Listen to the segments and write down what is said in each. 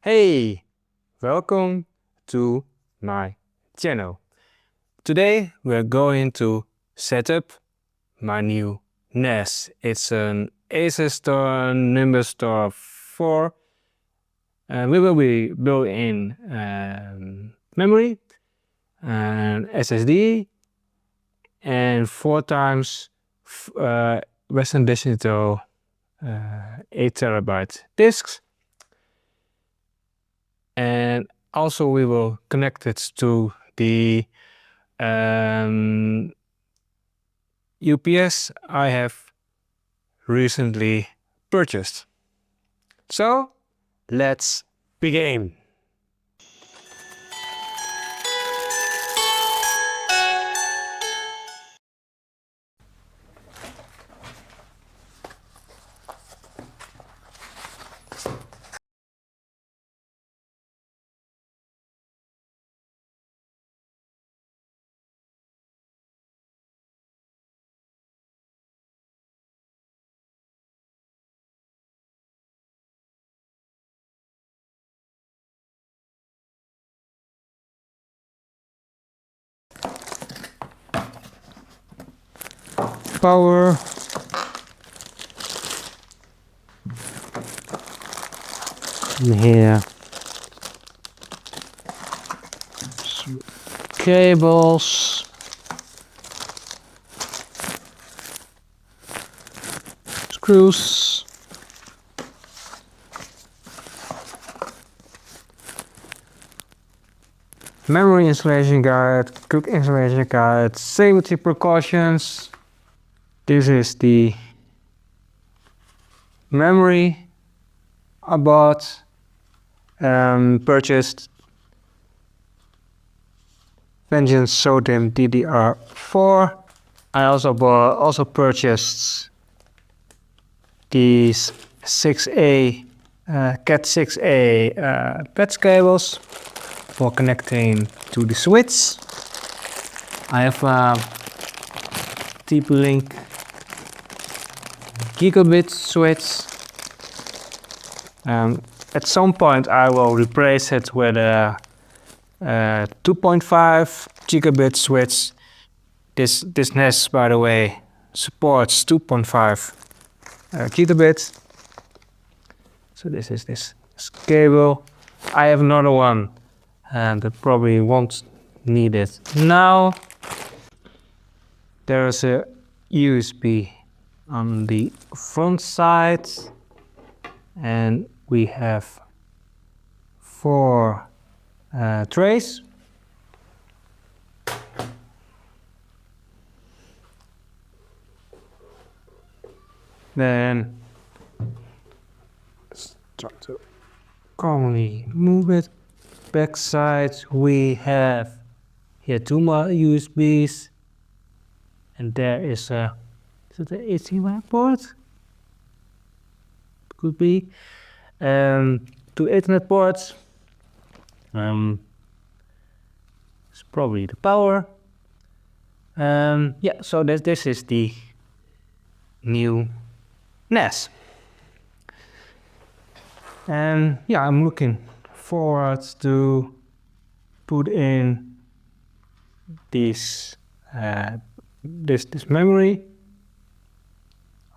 Hey, welcome to my channel. Today we're going to set up my new NAS. It's an ASUSTOR Nimbustor 4. We will be built-in memory, and SSD, and 4 times Western Digital 8 TB disks. And also we will connect it to the UPS I have recently purchased. So let's begin. Power, and here some cables, screws, memory installation guide, quick installation guide, safety precautions. This is the memory I bought, purchased Vengeance DDR4. I also purchased these 6A Cat6A patch cables for connecting to the switch. I have a TP-Link gigabit switch. At some point I will replace it with a 2.5 gigabit switch. This NAS, by the way, supports 2.5 gigabit. So this is this cable. I have another one that probably won't need it now. There is a USB on the front side, and we have 4 trays. Then let's try to calmly move it. Back side we have here 2 more USBs, and there is a the HDMI port? Could be. 2 Ethernet ports. It's probably the power. Yeah, so this is the new NAS. And yeah, I'm looking forward to put in this memory.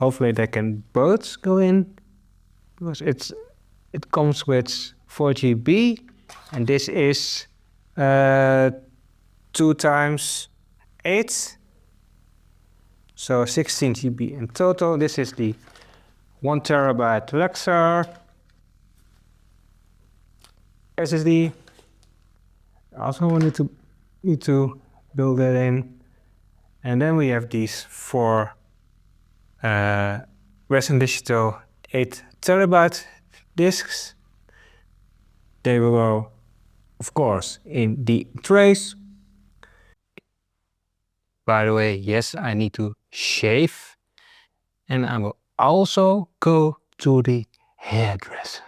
Hopefully they can both go in, because it comes with 4 GB, and this is 2 times 8, so 16 GB in total. This is the 1 TB Lexar SSD. I also need to build that in, and then we have these 4 Western Digital 8 TB disks. They will go, of course, in the trays. By the way, yes, I need to shave, and I will also go to the hairdresser.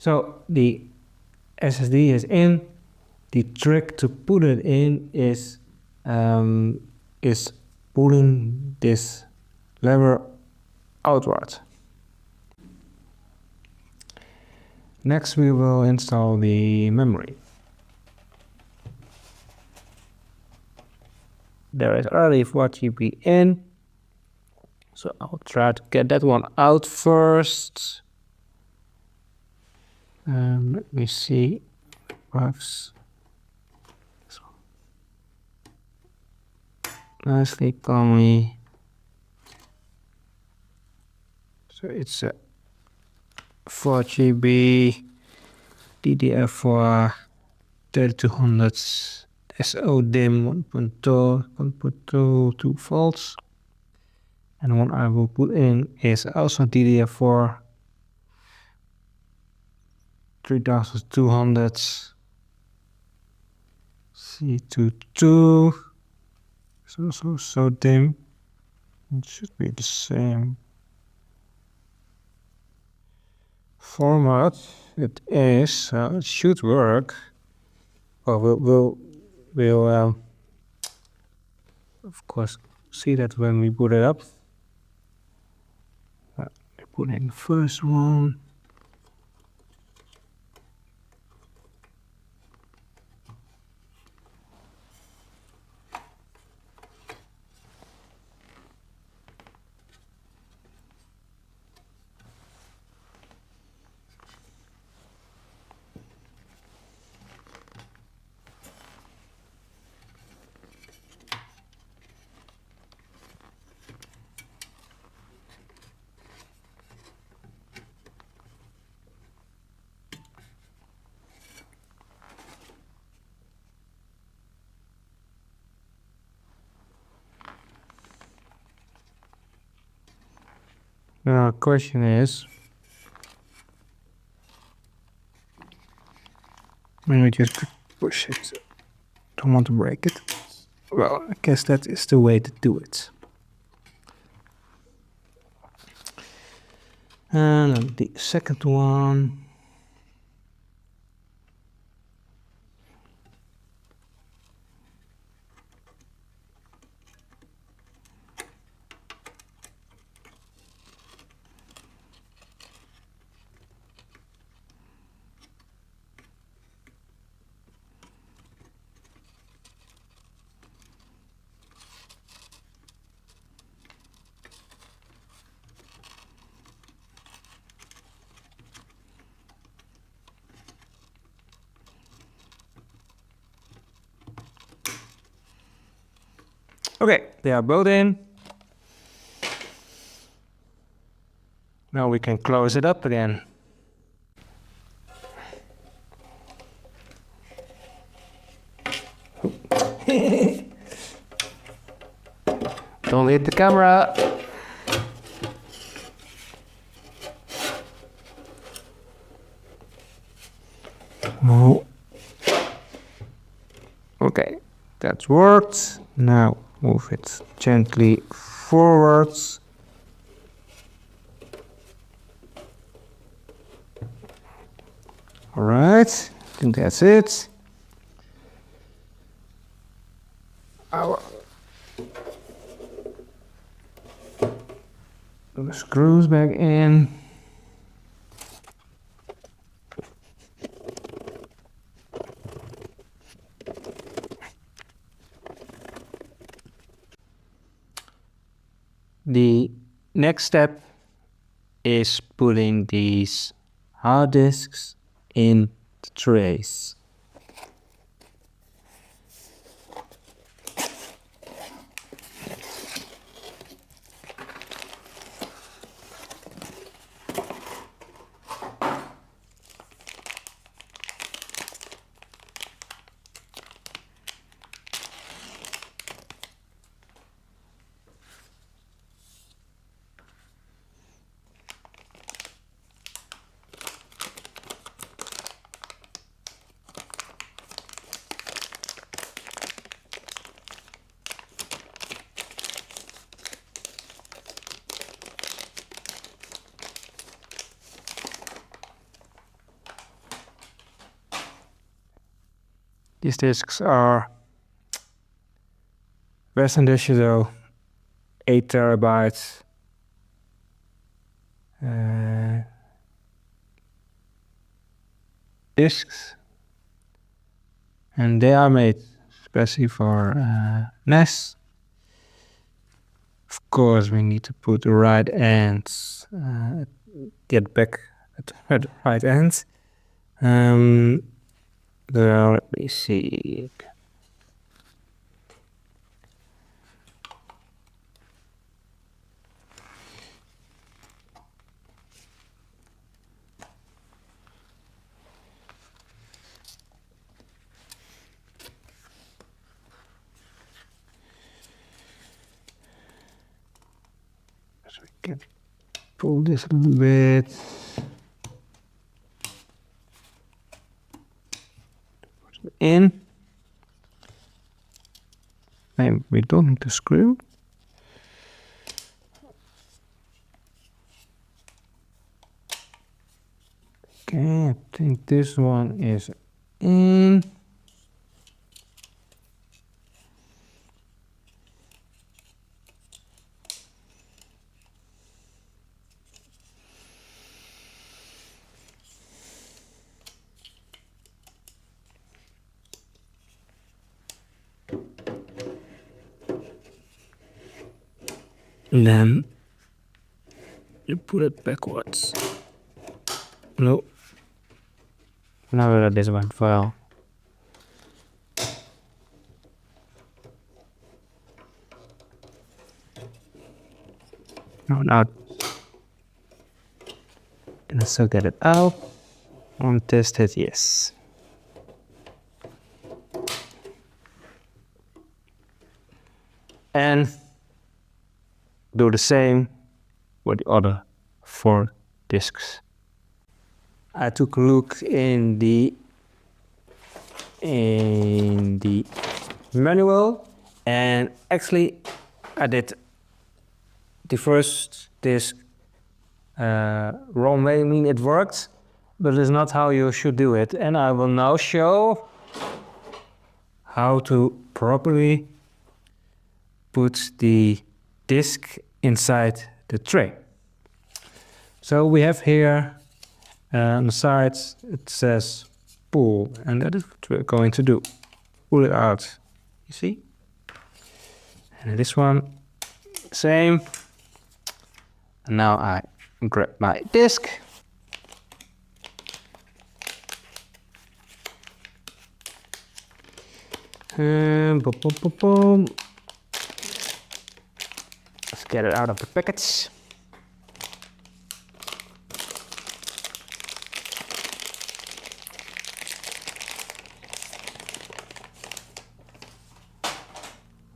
So the SSD is in. The trick to put it in is pulling this lever outward. Next we will install the memory. There is already 4 GB in, so I'll try to get that one out first. Let me see. Perhaps nicely calmly. So it's a 4 GB DDR4 3200 SO-DIMM 1.2 2 volts. And one I will put in is also DDR4 3200 C22. It's also so dim. It should be the same format. It is, so it should work. Well, we'll of course see that when we boot it up. We put in the first one. Now the question is, maybe just push it. Don't want to break it. Well, I guess that is the way to do it. And the second one. Okay, they are both in. Now we can close it up again. Don't hit the camera. Oh. Okay, that's worked. Now move it gently forwards. All right, I think that's it. Put the screws back in. The next step is putting these hard disks in the trays. These disks are Western Digital 8 terabytes. Disks, and they are made especially for NAS. Of course, we need to put the right ends, get back at the right ends. Well, let me see. So we can pull this a little bit. Put it in. And we don't need to screw. Okay, I think this one is in. And then you put it backwards. No. Now this one fell. No, now. Can I still get it out? And test it, yes. And do the same with the other 4 disks. I took a look in the manual, and actually I did the first disk wrong way. I mean, it worked, but it's not how you should do it. And I will now show how to properly put the disk inside the tray. So we have here on the side it says pull, and that is what we're going to do. Pull it out, you see? And this one, same. And now I grab my disk. And boom, boom, boom, boom. Let's get it out of the package.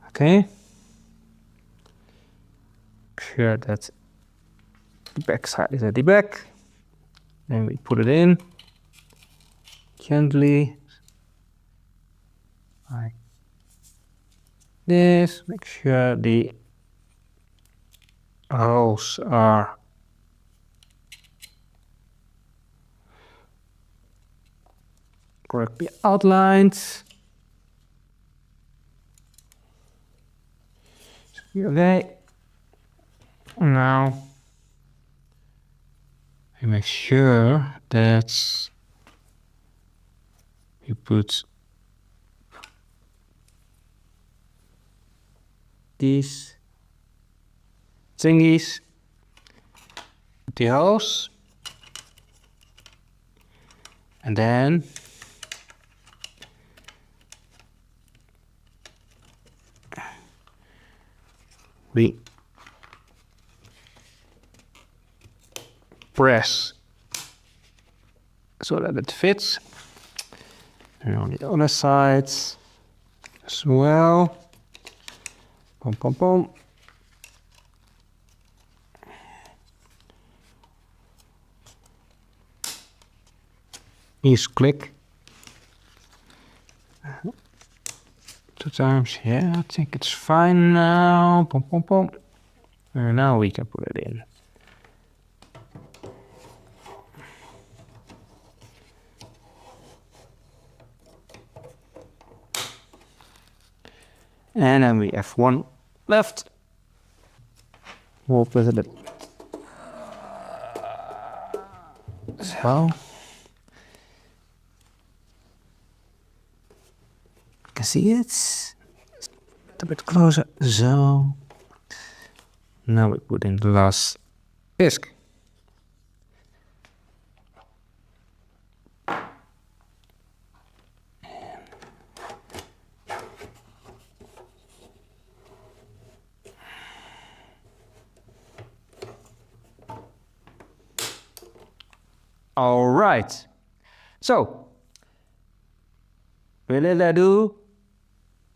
Okay. Sure that the back side is at the back. Then we put it in gently, like this. Make sure the holes are correctly outlined. Okay. Now we make sure that you put these thingies, the holes, and then we press so that it fits. And on the other side as well. Pom pom pom. Please click 2 times. Yeah, I think it's fine now. Pom pom pom. And now we can put it in. And then we have one left. We'll put it as well. You can see it a bit closer. So now we put in the last disk. All right. So what did I do?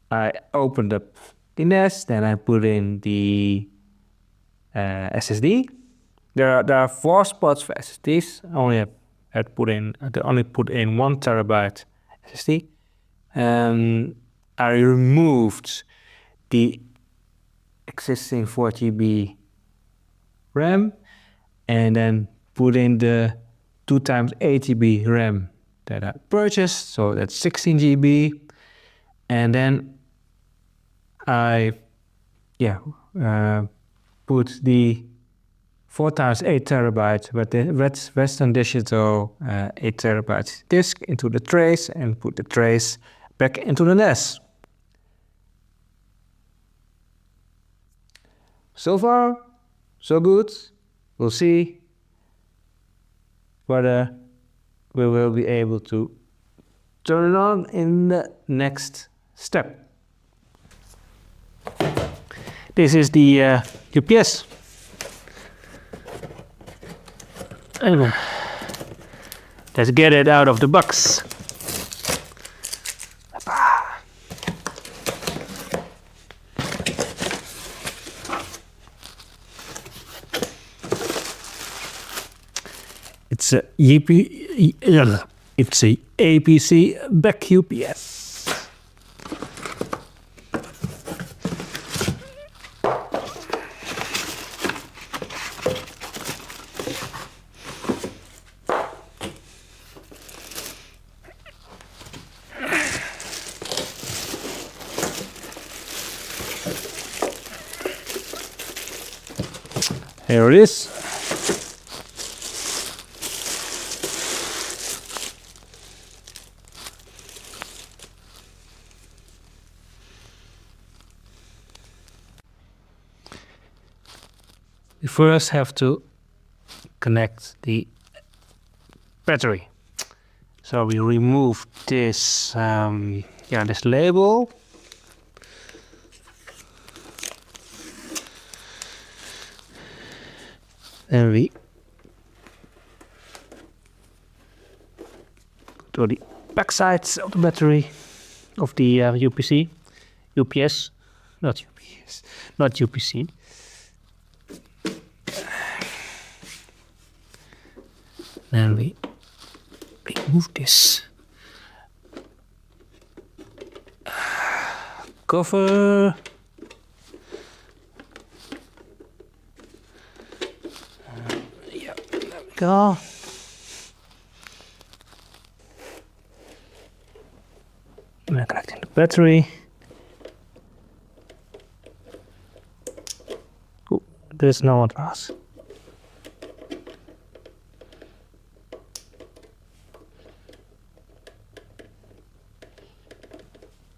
I opened up the NAS, then I put in the SSD. There are 4 spots for SSDs. I only put in 1 terabyte SSD. I removed the existing 4 GB RAM and then put in the 2 times 8 GB RAM that I purchased, so that's 16 GB. And then I put the 4 times 8 terabyte with the Western Digital 8 terabyte disk into the trace and put the trace back into the NAS. So far, so good. We'll see whether we will be able to turn it on in the next step. This is the UPS. And let's get it out of the box. It's a APC Back-UPS. Here it is. We first have to connect the battery. So we remove this, this label. Then we go to the back sides of the battery of the UPS, not UPC. Then we remove this cover. Yeah, there we go. And then connecting the battery. Oh, there's no address.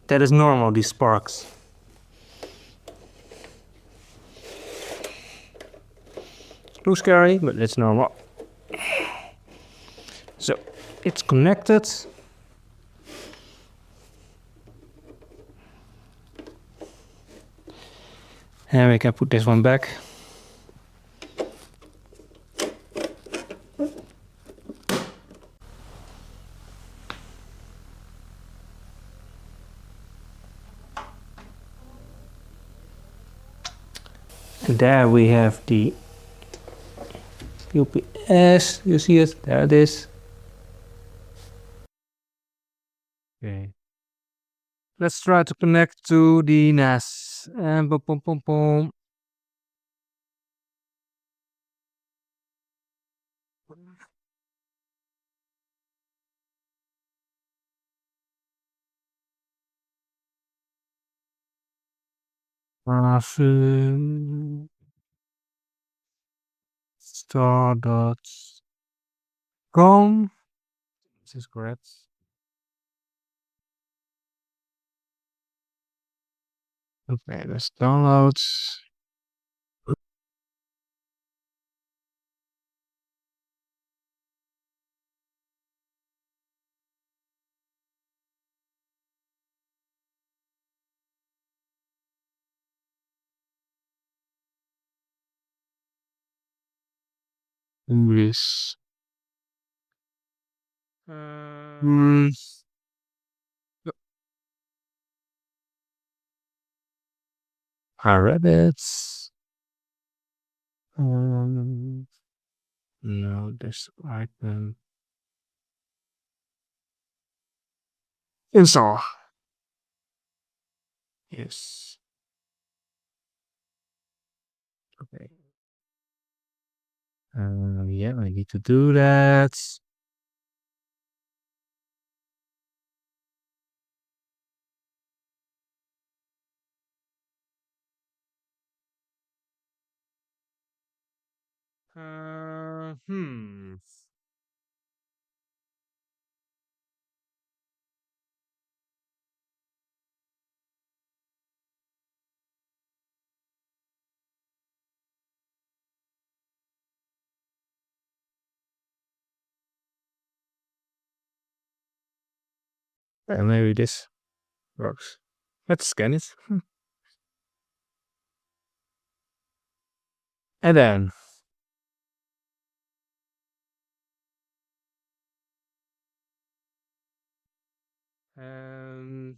That is normal, these sparks. Looks scary, but it's normal. So it's connected. And we can put this one back. And there we have the UPS. You see it? There it is. Okay. Let's try to connect to the NAS. And boom, boom, boom, boom. ASUSTOR.com. This is correct. Okay, let's download. English. Um, rabbits. No, this item. Install. Yes. Okay. Yeah, I need to do that. Uh, hmm. Maybe this works. Let's scan it. And then. Um,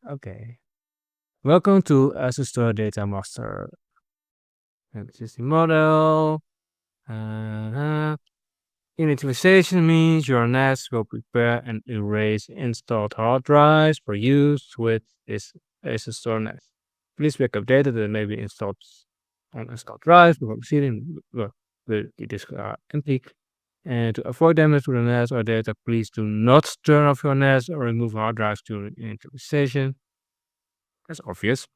okay. Welcome to ASUSTOR Data Master. Existing model. Initialization means your NAS will prepare and erase installed hard drives for use with this ASUSTOR NAS. Please be updated that may be installed on installed drives before proceeding. The disks are empty. And to avoid damage to the NAS or data, please do not turn off your NAS or remove hard drives during initialization. That's obvious.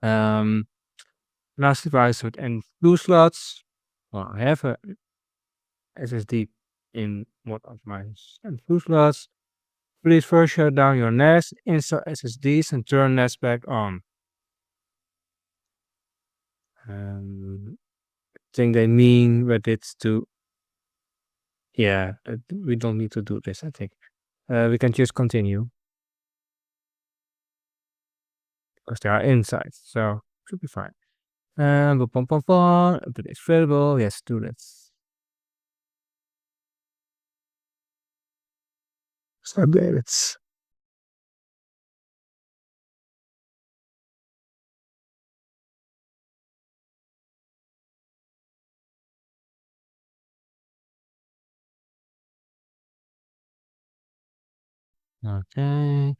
NAS device with M.2 slots. Well, I have a SSD in one of my M.2 slots. Please first shut down your NAS, install SSDs, and turn NAS back on. I think they mean that it's to. Yeah, we don't need to do this, I think. We can just continue because they are inside, so should be fine. Update is available. Yes, do this. Update it. Okay,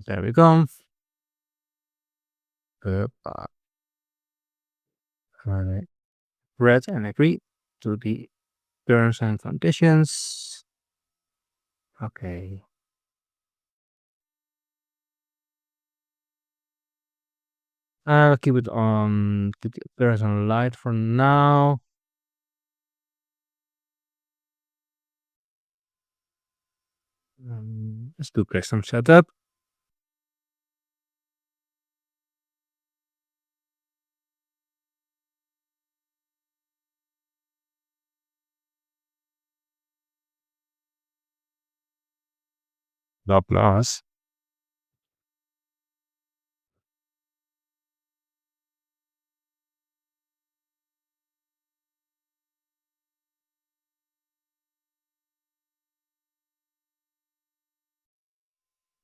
there we go. Read and agree to the terms and conditions. Okay. I'll keep it on. Keep the appearance on light for now. Let's do custom setup. Plus.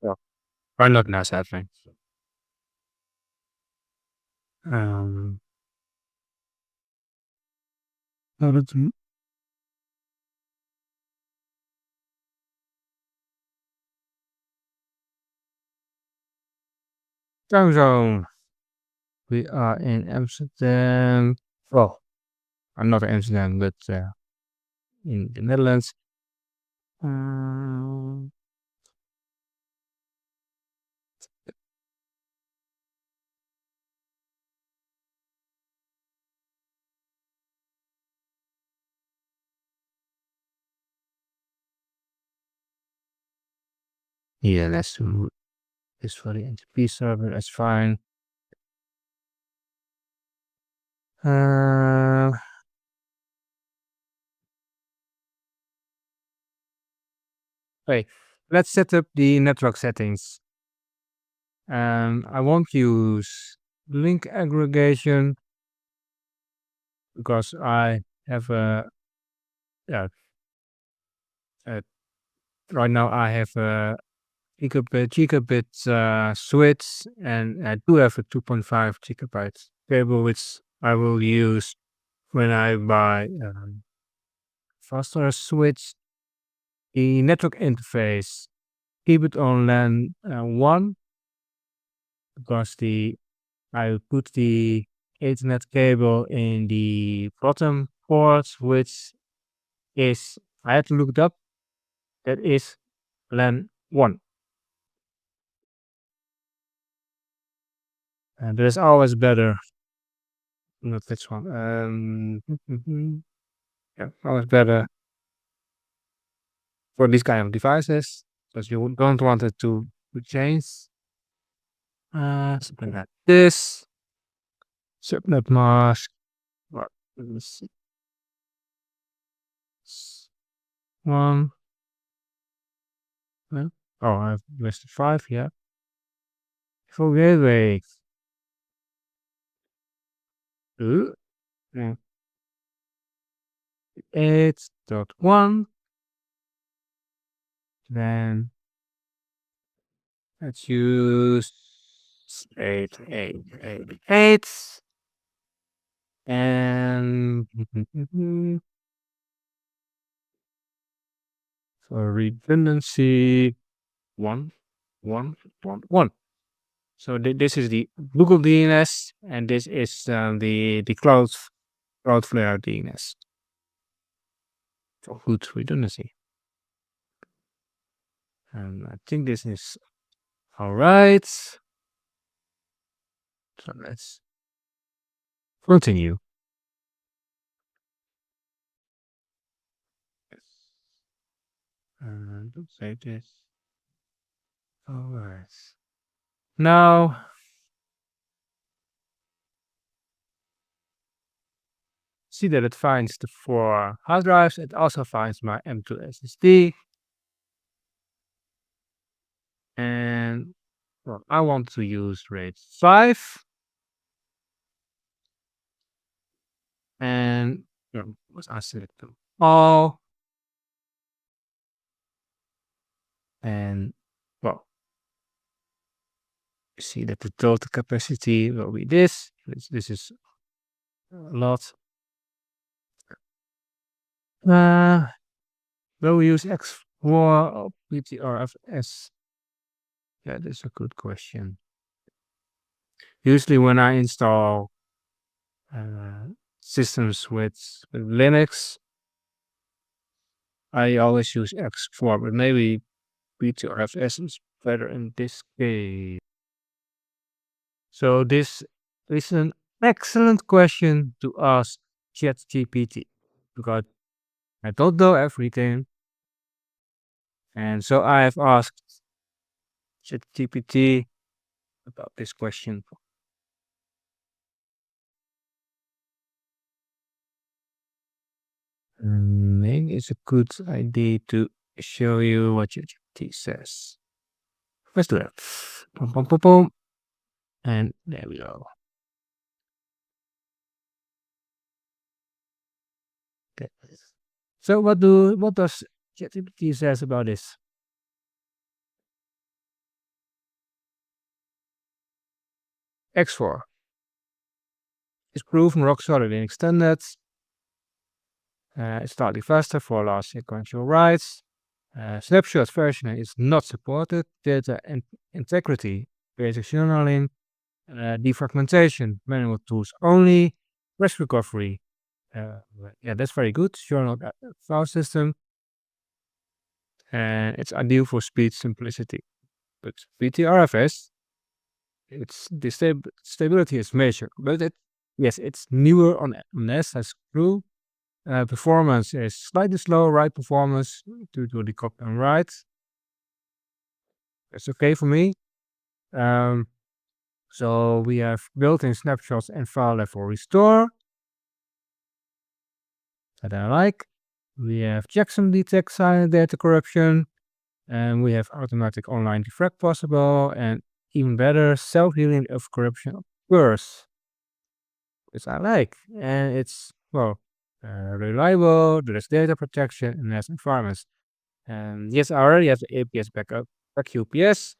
Yeah. Why not NAS admin? Um, oh, that's time zone. We are in Amsterdam. Well, I'm not in Amsterdam, but in the Netherlands. Yeah, let's do this for the NTP server. That's fine. Okay, let's set up the network settings. I won't use link aggregation because I have right now I have a gigabit switch, and I do have a 2.5 gigabyte cable, which I will use when I buy faster switch. The network interface, keep it on LAN 1 because I put the Ethernet cable in the bottom port, which is, I had to look it up, that is LAN 1. And that is always better. Not this one. Yeah, always better for these kind of devices because you don't want it to change. Something like this. Subnet mask. What? Let me see. One. Yeah. Oh, I've listed 5. Yeah. For gateway. Yeah. 8.1. Then let's use 8. And for redundancy, 1. So this is the Google DNS, and this is the Cloudflare DNS. For good redundancy. And I think this is all right. So let's continue. Don't save this. All right. Now, see that it finds the 4 hard drives. It also finds my M.2 SSD. And well, I want to use RAID 5. And what I select them all. And well, you see that the total capacity will be this. This is a lot. Will we use X4 or Btrfs? Yeah, that's a good question. Usually when I install systems with Linux, I always use X4, but maybe Btrfs is better in this case. So this is an excellent question to ask ChatGPT because I don't know everything. And so I have asked ChatGPT about this question. Maybe it's a good idea to show you what ChatGPT says. Let's do that. Boom, boom, boom, boom. And there we go. Okay. So what does ChatGPT says about this? X4 is proven rock solid in extended. It's slightly faster for large sequential writes. Snapshot versioning is not supported. Data integrity, basic journaling, defragmentation, manual tools only, crash recovery. Yeah, that's very good. Journal file system, and it's ideal for speed simplicity. But Btrfs, its the stability is major, but yes, it's newer on NAS. That's true. Performance is slightly slow, write performance due to the copy and write. It's okay for me. So we have built-in snapshots and file level restore that I like. We have checksum detect silent data corruption, and we have automatic online defrag possible, and even better, self-healing if corruption occurs, which I like. And it's, well, reliable, there's data protection in NAS environments. And yes, I already have the APS Back-UPS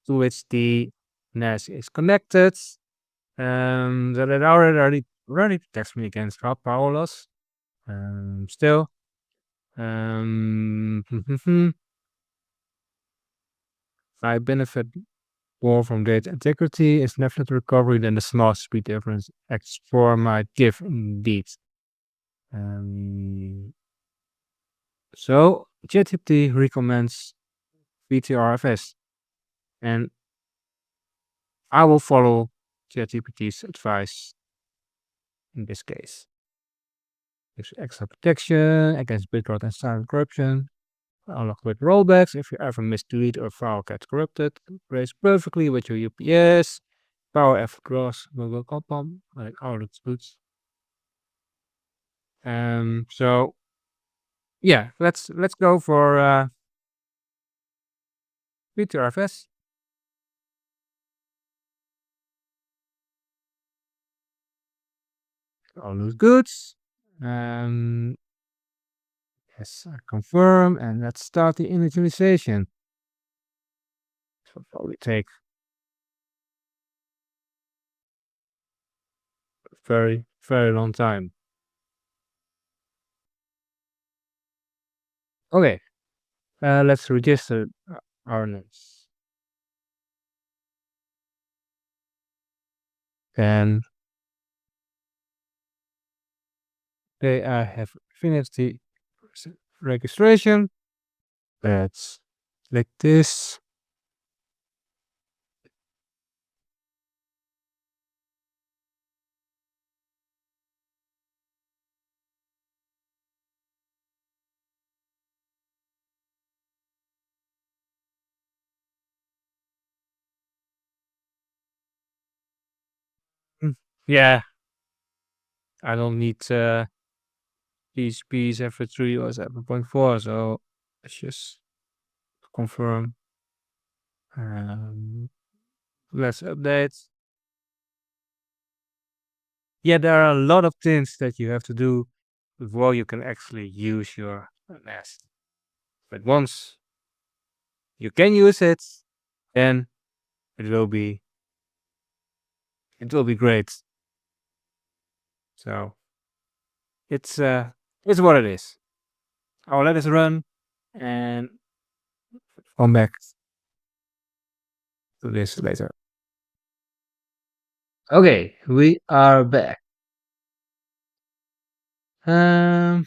to which the NAS is connected. That it already protects me against power loss. Still, I benefit more from data integrity and snapshot recovery than the small speed difference X4 might give indeed. So ChatGPT recommends Btrfs, and I will follow ChatGPT's advice in this case. Gives extra protection against bitrot and silent corruption. Unlock with rollbacks if you ever misdelete or file gets corrupted. Plays perfectly with your UPS. Power F cross Google Compom, like all the boots. So yeah, let's go for Btrfs. All looks good. Yes, I confirm, and let's start the initialization. It will probably take a very, very long time. Okay, let's register our NAS. And I have finished the registration. Let's click this. Yeah, I don't need PHP 7.3 or 7.4, so let's just confirm. Let's update. Yeah, there are a lot of things that you have to do before you can actually use your NAS. But once you can use it, then it will be great. So it's what it is. I'll let it run and come back to this later. Okay, we are back. I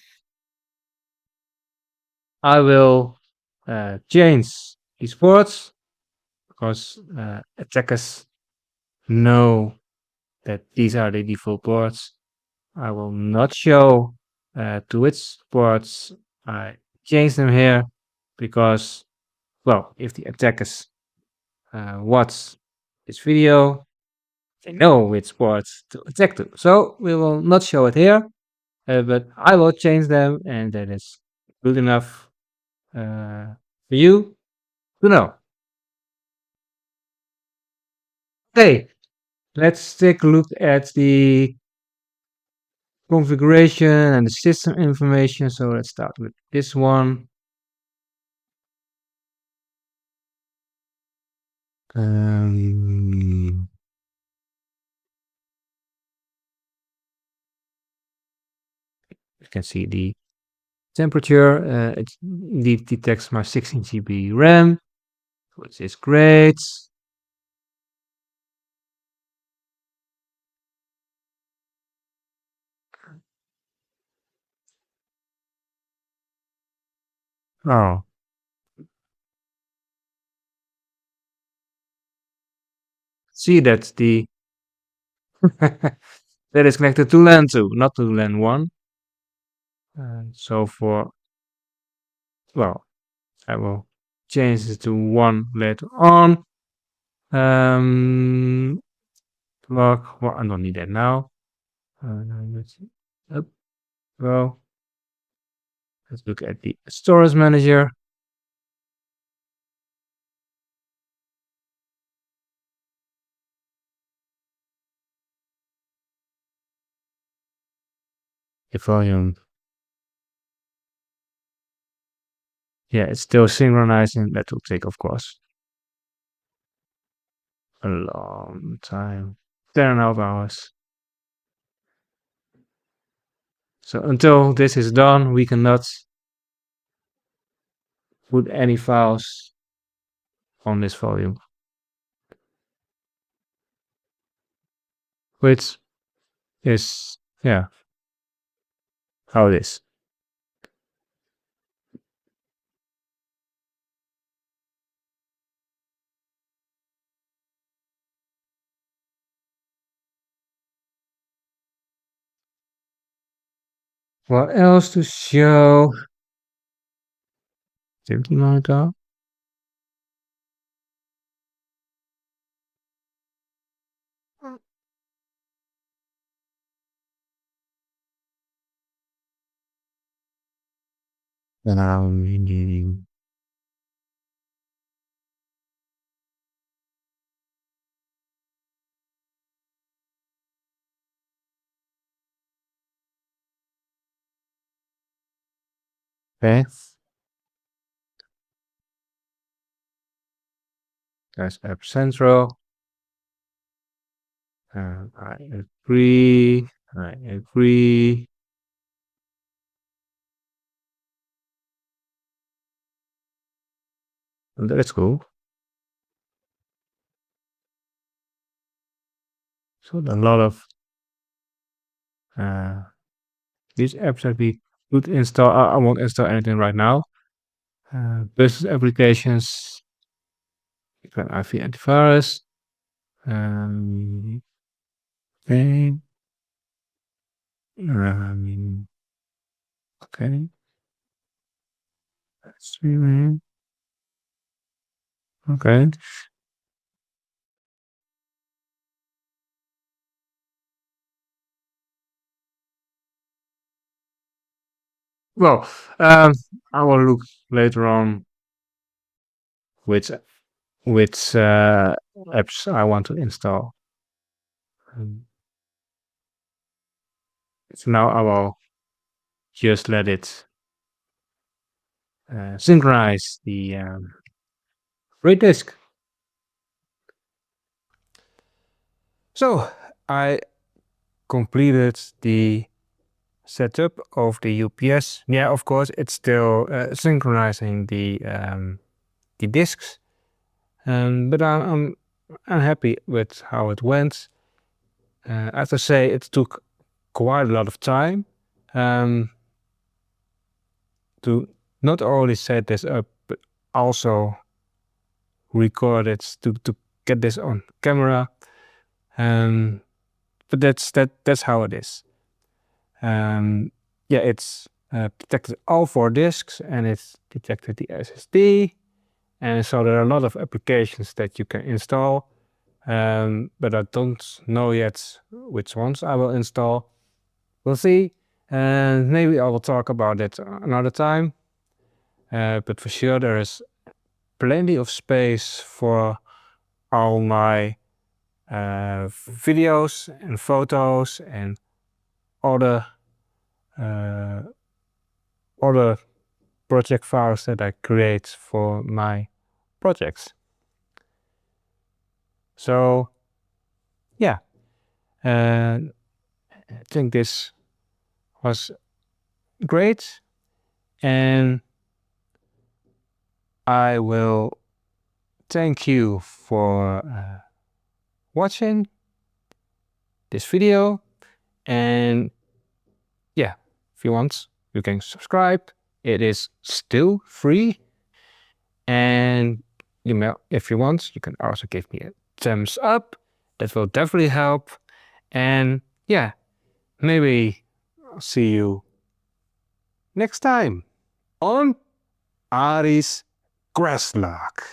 will change these ports because attackers know that these are the default ports. I will not show to which ports I change them here because, well, if the attackers watch this video, they know which ports to attack to. So we will not show it here, but I will change them, and that is good enough for you to know. Okay, let's take a look at the configuration and the system information. So let's start with this one. You can see the temperature. It indeed detects my 16 GB RAM, which is great. Oh. See, that's the that is connected to LAN 2, not to LAN 1. So well, I will change it to 1 later on. Plug, well, I don't need that now. Let's see. Up, well, let's look at the storage manager. The volume. Yeah, it's still synchronizing. That will take, of course, a long time. 10.5 hours. So until this is done, we cannot put any files on this volume. Which is, yeah, how it is. What else to show? Activity monitor. Then I'm needing. Okay. There's App Central. I agree. I agree. And that's cool. So a lot of these apps that we could install. I won't install anything right now. Business applications. IV antivirus. Okay. Okay. Streaming. Okay. Well, I will look later on which apps I want to install. So now I will just let it synchronize the RAID disk. So I completed the setup of the UPS. Yeah, of course, it's still synchronizing the disks, but I'm happy with how it went. I have to say, it took quite a lot of time to not only set this up, but also record it to get this on camera. But that's how it is. Yeah, it's detected all 4 disks and it's detected the SSD. And so there are a lot of applications that you can install. But I don't know yet which ones I will install. We'll see. And maybe I will talk about it another time. But for sure, there is plenty of space for all my videos and photos and other other project files that I create for my projects. So yeah, I think this was great, and I will thank you for watching this video. And yeah, if you want, you can subscribe it is still free. And if you want, you can also give me a thumbs up. That will definitely help. And yeah, maybe I'll see you next time on Ari's Crasslog.